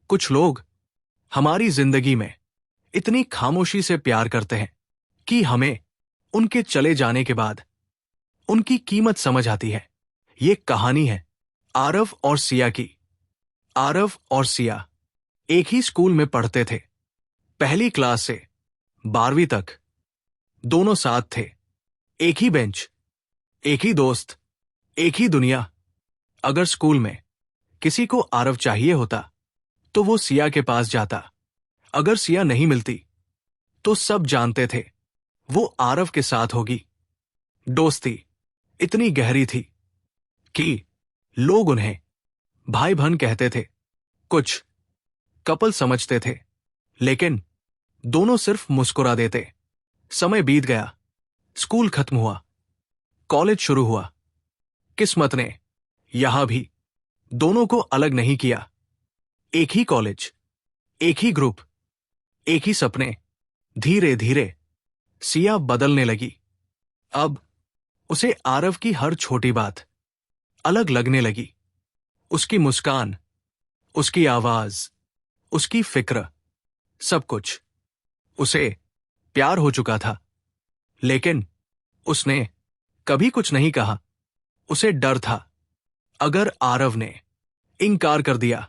कुछ लोग हमारी जिंदगी में इतनी खामोशी से प्यार करते हैं कि हमें उनके चले जाने के बाद उनकी कीमत समझ आती है। ये कहानी है आरव और सिया की। आरव और सिया एक ही स्कूल में पढ़ते थे। पहली क्लास से 12वीं तक दोनों साथ थे। एक ही बेंच, एक ही दोस्त, एक ही दुनिया। अगर स्कूल में किसी को आरव चाहिए होता तो वो सिया के पास जाता। अगर सिया नहीं मिलती तो सब जानते थे वो आरव के साथ होगी। दोस्ती इतनी गहरी थी कि लोग उन्हें भाई बहन कहते थे। कुछ कपल समझते थे, लेकिन दोनों सिर्फ मुस्कुरा देते। समय बीत गया, स्कूल खत्म हुआ, कॉलेज शुरू हुआ। किस्मत ने यहां भी दोनों को अलग नहीं किया। एक ही कॉलेज, एक ही ग्रुप, एक ही सपने। धीरे धीरे सिया बदलने लगी। अब उसे आरव की हर छोटी बात अलग लगने लगी। उसकी मुस्कान, उसकी आवाज, उसकी फिक्र, सब कुछ। उसे प्यार हो चुका था, लेकिन उसने कभी कुछ नहीं कहा। उसे डर था, अगर आरव ने इनकार कर दिया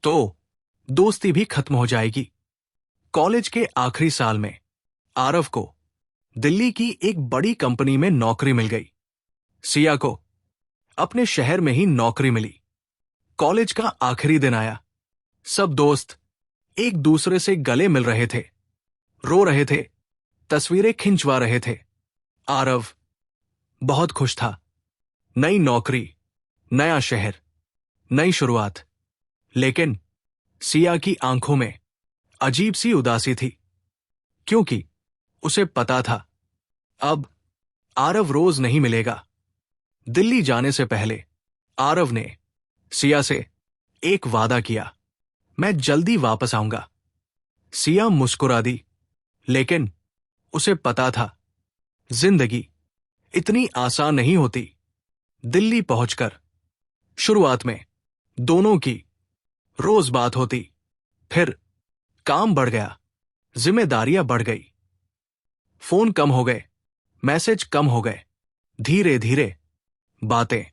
तो दोस्ती भी खत्म हो जाएगी। कॉलेज के आखिरी साल में आरव को दिल्ली की एक बड़ी कंपनी में नौकरी मिल गई। सिया को अपने शहर में ही नौकरी मिली। कॉलेज का आखिरी दिन आया। सब दोस्त एक दूसरे से गले मिल रहे थे, रो रहे थे, तस्वीरें खिंचवा रहे थे। आरव बहुत खुश था। नई नौकरी, नया शहर, नई शुरुआत। लेकिन सिया की आंखों में अजीब सी उदासी थी, क्योंकि उसे पता था अब आरव रोज नहीं मिलेगा। दिल्ली जाने से पहले आरव ने सिया से एक वादा किया, मैं जल्दी वापस आऊंगा। सिया मुस्कुरा दी, लेकिन उसे पता था जिंदगी इतनी आसान नहीं होती। दिल्ली पहुंचकर शुरुआत में दोनों की रोज बात होती, फिर काम बढ़ गया, जिम्मेदारियां बढ़ गई, फोन कम हो गए, मैसेज कम हो गए। धीरे धीरे बातें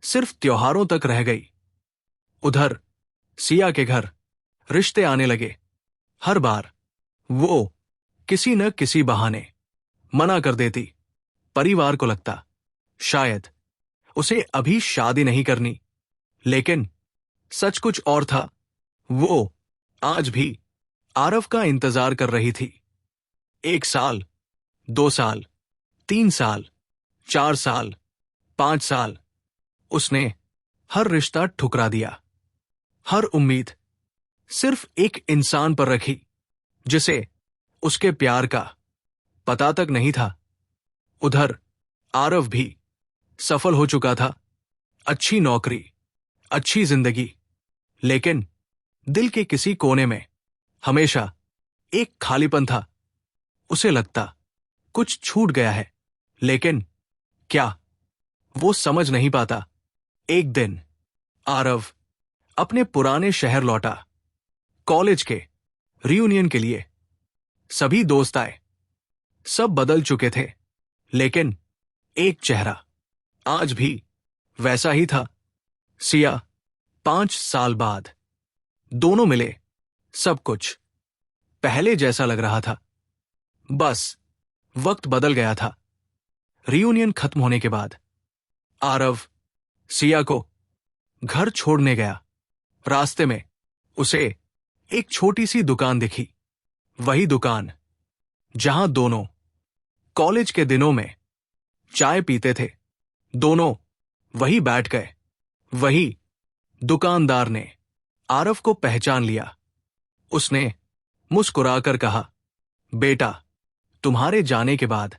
सिर्फ त्योहारों तक रह गई। उधर सिया के घर रिश्ते आने लगे। हर बार वो किसी न किसी बहाने मना कर देती। परिवार को लगता शायद उसे अभी शादी नहीं करनी, लेकिन सच कुछ और था। वो आज भी आरव का इंतजार कर रही थी। 1 साल, 2 साल, 3 साल, 4 साल, 5 साल। उसने हर रिश्ता ठुकरा दिया, हर उम्मीद सिर्फ एक इंसान पर रखी जिसे उसके प्यार का पता तक नहीं था। उधर आरव भी सफल हो चुका था। अच्छी नौकरी, अच्छी जिंदगी, लेकिन दिल के किसी कोने में हमेशा एक खालीपन था। उसे लगता कुछ छूट गया है, लेकिन क्या, वो समझ नहीं पाता। एक दिन आरव अपने पुराने शहर लौटा, कॉलेज के रियूनियन के लिए। सभी दोस्त आए। सब बदल चुके थे, लेकिन एक चेहरा आज भी वैसा ही था। सिया। 5 साल बाद दोनों मिले। सब कुछ पहले जैसा लग रहा था, बस वक्त बदल गया था। रियूनियन खत्म होने के बाद आरव सिया को घर छोड़ने गया। रास्ते में उसे एक छोटी सी दुकान दिखी। वही दुकान जहां दोनों कॉलेज के दिनों में चाय पीते थे। दोनों वही बैठ गए। वही दुकानदार ने आरव को पहचान लिया। उसने मुस्कुराकर कहा, बेटा, तुम्हारे जाने के बाद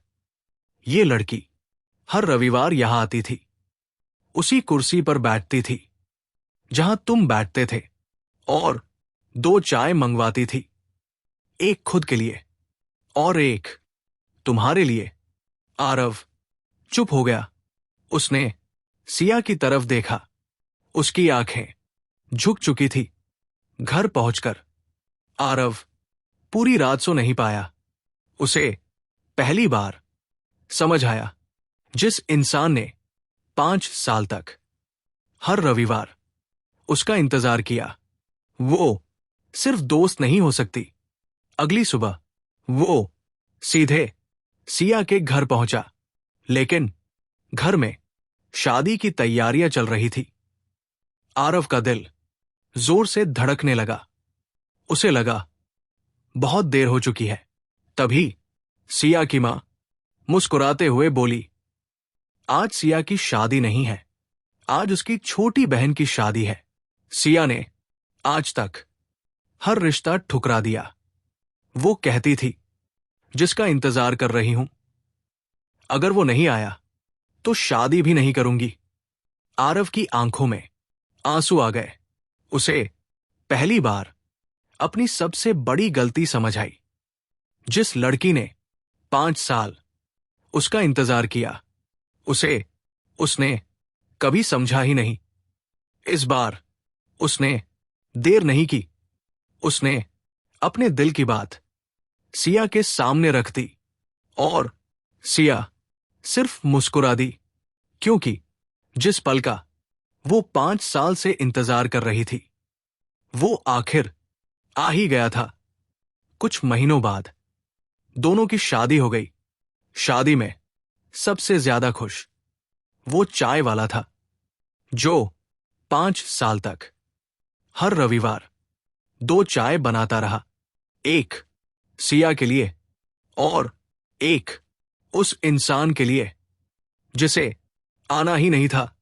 ये लड़की हर रविवार यहां आती थी। उसी कुर्सी पर बैठती थी जहां तुम बैठते थे, और 2 चाय मंगवाती थी, एक खुद के लिए और एक तुम्हारे लिए। आरव चुप हो गया। उसने सिया की तरफ देखा। उसकी आंखें झुक चुकी थी, घर पहुंचकर आरव पूरी रात सो नहीं पाया। उसे पहली बार समझ आया, जिस इंसान ने 5 साल तक हर रविवार उसका इंतजार किया, वो सिर्फ दोस्त नहीं हो सकती। अगली सुबह वो सीधे सिया के घर पहुंचा, लेकिन घर में शादी की तैयारियां चल रही थी। आरव का दिल जोर से धड़कने लगा। उसे लगा बहुत देर हो चुकी है। तभी सिया की मां मुस्कुराते हुए बोली, आज सिया की शादी नहीं है, आज उसकी छोटी बहन की शादी है। सिया ने आज तक हर रिश्ता ठुकरा दिया। वो कहती थी, जिसका इंतजार कर रही हूं, अगर वो नहीं आया तो शादी भी नहीं करूंगी। आरव की आंखों में आंसू आ गए। उसे पहली बार अपनी सबसे बड़ी गलती समझ आई। जिस लड़की ने 5 साल उसका इंतजार किया, उसे उसने कभी समझा ही नहीं। इस बार उसने देर नहीं की। उसने अपने दिल की बात सिया के सामने रख दी और सिया सिर्फ मुस्कुरा दी, क्योंकि जिस पल का वो 5 साल से इंतजार कर रही थी, वो आखिर आ ही गया था। कुछ महीनों बाद दोनों की शादी हो गई। शादी में सबसे ज्यादा खुश वो चाय वाला था, जो 5 साल तक हर रविवार 2 चाय बनाता रहा, एक सिया के लिए और एक उस इंसान के लिए जिसे आना ही नहीं था।